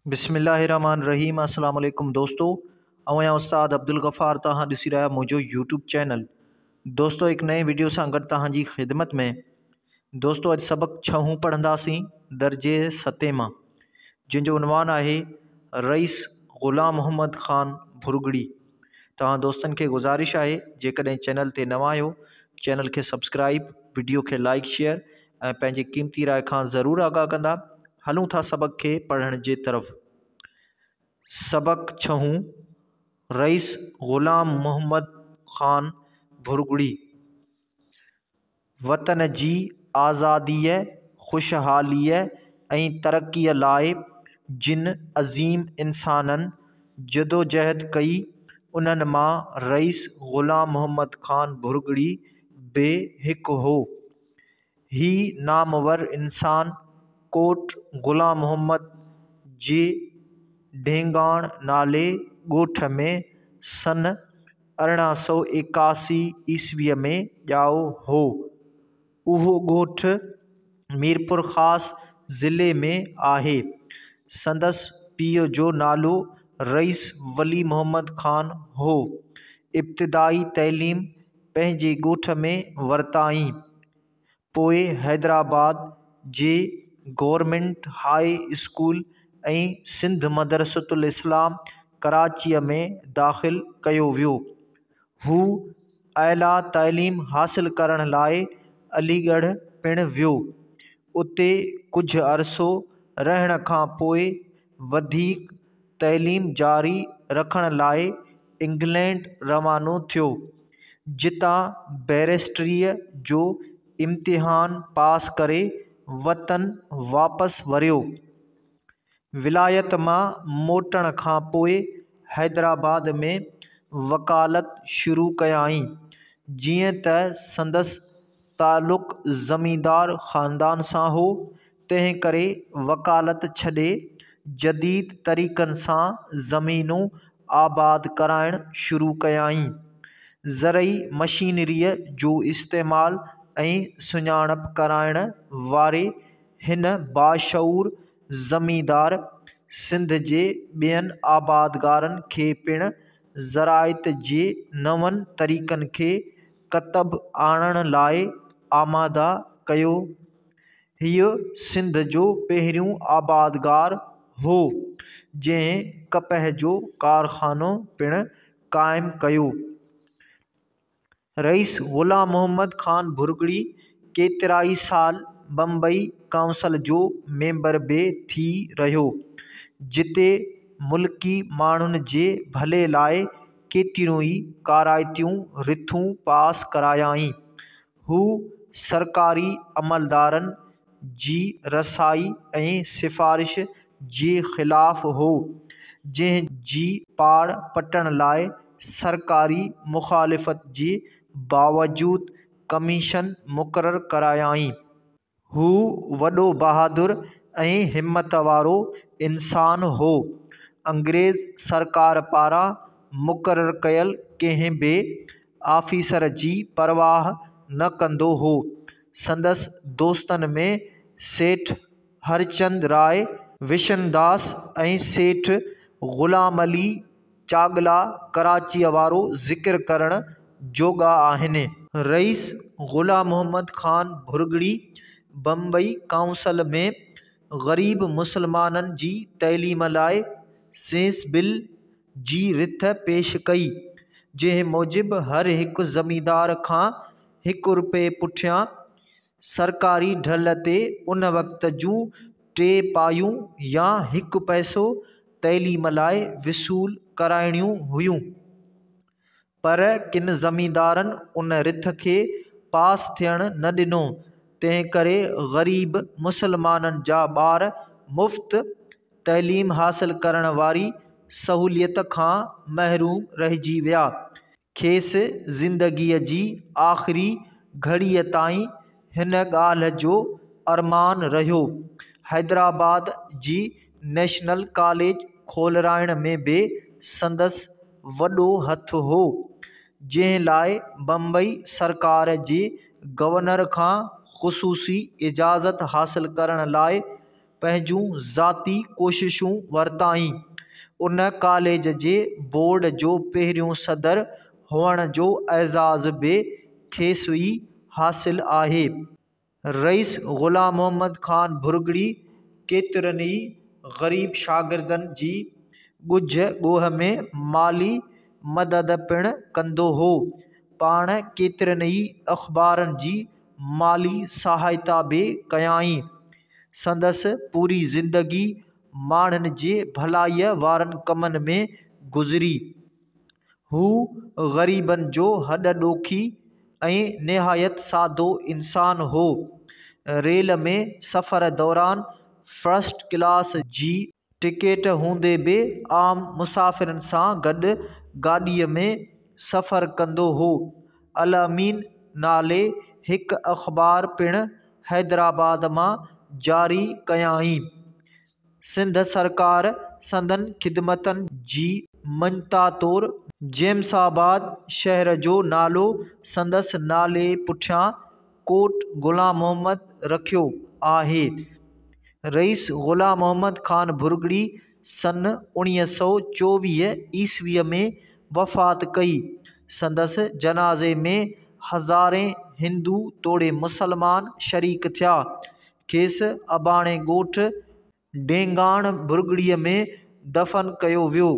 बिस्मिल्लाहिर्रहमानिर्रहीम। अस्सलाम वालेकुम दोस्तों, अवं उस्ताद अब्दुल गफ़ार तहां ॾिसी रहा मुझो यूट्यूब चैनल। दोस्तों एक नए वीडियो सां गॾु तहां जी ख़िदमत में। दोस्तों अॼु सबक 6 पढ़ंदासीं दर्जे 7 मां, जिनजो उनवान आहे रईस ग़ुलाम मोहम्मद ख़ान भुरगड़ी। तव्हां दोस्तनि खे गुज़ारिश आहे जेकॾहिं चैनल ते नवां आहियो चैनल खे सब्सक्राइब, वीडियो खे लाइक शेयर ऐं पंहिंजे क़ीमती राय खां ज़रूरु आगाह कंदा। हलूं था सबक खे पढ़ण जे तरफ़। सबक 6 रईस ग़ुलाम मोहम्मद ख़ान भुरगड़ी। वतन जी आज़ादीअ, खुशहालीअ ऐं तरक़ीअ लाइ जिन अज़ीम इंसाननि जदोजहद कई, उन्हनि मां रईस ग़ुलाम मोहम्मद ख़ान भुरगड़ी बि हिकु हो। ही नामवर इंसान कोट ग़ुलाम मोहम्मद जे ढेंगाण नाले ॻोठ में सन 1881 ईस्वीअ में ॼाओ हो। उहो ॻोठ मीरपुर ख़ास ज़िले में आहे। संदसि पीउ जो नालो रईस वली मोहम्मद ख़ान हो। इब्तिदाई तइलीम पंहिंजे ॻोठ में वरिताईं, पोइ हैदराबाद जे गवर्नमेंट हाई स्कूल ऐं सिंध मदरसतुल इस्लाम कराचीअ में दाख़िल कयो वियो। हू आला तइलीम हासिल करण लाइ अलीगढ़ पिणु वियो। उते कुझु अरसो रहण खां पोइ वधीक तइलीम जारी रखण लाइ इंग्लैंड रवानो थियो, जितां बैरिस्टरीअ जो इम्तिहान पास करे वतन वापसि वरियो। विलायत मां मोटण खां पोइ हैदराबाद में वकालत शुरू कयाईं। जीअं त संदसि तालुक़ ज़मींदार ख़ानदान सां हो, तंहिं करे वकालत छॾे जदीद तरीक़नि सां ज़मीनूं आबाद कराइण शुरू कयाईं। ज़रई मशीनरीअ जो इस्तेमाल ऐं सुञाणप कराइण वारे हिन बाशऊर ज़मींदार सिंध जे ॿियनि आबादगारनि खे पिणु ज़राइत जे नवनि तरीक़नि खे कतब आणण लाइ आमादा कयो। हीउ सिंध जो पहिरियों आबादगार हो जंहिं कपह जो कारख़ानो पिणु क़ाइमु कयो। रईस ग़ुलाम मोहम्मद ख़ान भुरगड़ी केतिराई साल बम्बई काउंसिल जो मेंबर बि थी रहियो, जिते मुल्की माण्हुनि जे भले लाइ केतिरियूं ई काराइतियूं रिथूं पास करायाईं। हू सरकारी अमलदारनि जी रसाई ऐं सिफ़ारिश जे ख़िलाफ़ हो, जंहिं जी पाड़ पटण लाइ सरकारी मुख़ालिफ़त जे बावजूद कमीशन मुक़ररु करायाईं। हू वॾो बहादुर ऐं हिम्मत वारो इंसान हो। अंग्रेज़ सरकार पारां मुक़ररु कयल कंहिं बि आफ़ीसर जी परवाह न कंदो हो। संदसि दोस्तनि में सेठ हरचंद राय विशनदास ऐं सेठ ग़ुलाम अली चागला कराचीअ वारो ज़िक्र करण जोॻा आहिनि। रईस ग़ुलाम मोहम्मद ख़ान भुरगड़ी बम्बई काउंसिल में ग़रीब मुसलमाननि जी तइलीम लाइ सेंस बिल जी रिथ पेश कई, जंहिं मूजिबि हर हिकु ज़मींदार खां ₹1 पुठियां सरकारी ढल ते उन वक़्त जूं 3 पायूं या 1 पैसो तइलीम लाइ वसूल कराइणियूं हुयूं। पर किन ज़मींदारनि उन रिथ खे पास थियण न ॾिनो, तंहिं करे ग़रीब मुसलमाननि जा ॿार मुफ़्त तइलीम हासिल करण वारी सहूलियत खां महरूम रहिजी विया। खेसि ज़िंदगीअ जी आख़िरी घड़ीअ ताईं हिन ॻाल्हि जो अरमान रहियो। हैदराबाद जी नेशनल कॉलेज खोलाइण में बि संदसि वॾो हथु हो, जंहिं लाइ बम्बई सरकार जे गवर्नर खां ख़ुसूसी इजाज़त हासिल करण लाइ पंहिंजूं ज़ाती कोशिशूं वरिताई। उन कॉलेज जे बोर्ड जो पहिरियों सदर हुअण जो एज़ाज़ बि खेसि ई हासिलु आहे। रईस ग़ुलाम मोहम्मद ख़ान भुरगड़ी केतिरनि ई ग़रीब शागिर्दनि जी ॻुझ ॻोह में माली मदद पिणु कंदो हो। पाण केतिरनि ई अख़बारनि जी माली सहायता बि कयाई। संदसि पूरी ज़िंदगी माण्हुनि जे भलाईअ वारनि कमनि में गुज़री। हू ग़रीबनि जो हॾॾोखी ऐं निहायत सादो इंसान हो। रेल में सफ़र दौरान फर्स्ट क्लास जी टिकट हूंदे बि आम मुसाफ़िरनि सां गॾु गाॾीअ में सफ़र कंदो हो। अल अमीन नाले हिकु अख़बार पिणु हैदराबाद मां जारी कयाई। सिंध सरकार संदन ख़िदमतनि जी मञता तौरु जेम्साबाद शहर जो नालो संदसि नाले पुठियां कोट ग़ुलाम मोहम्मद रखियो आहे। रईस ग़ुलाम मोहम्मद ख़ान भुरगड़ी सन 1924 ईस्वीअ में वफ़ात कई। संदसि जनाज़े में हज़ारे हिंदू तोड़े मुसलमान शरीक थिया। खेसि अबाणे ॻोठ डेंगाण भुरगड़ीअ में दफ़न कयो वियो।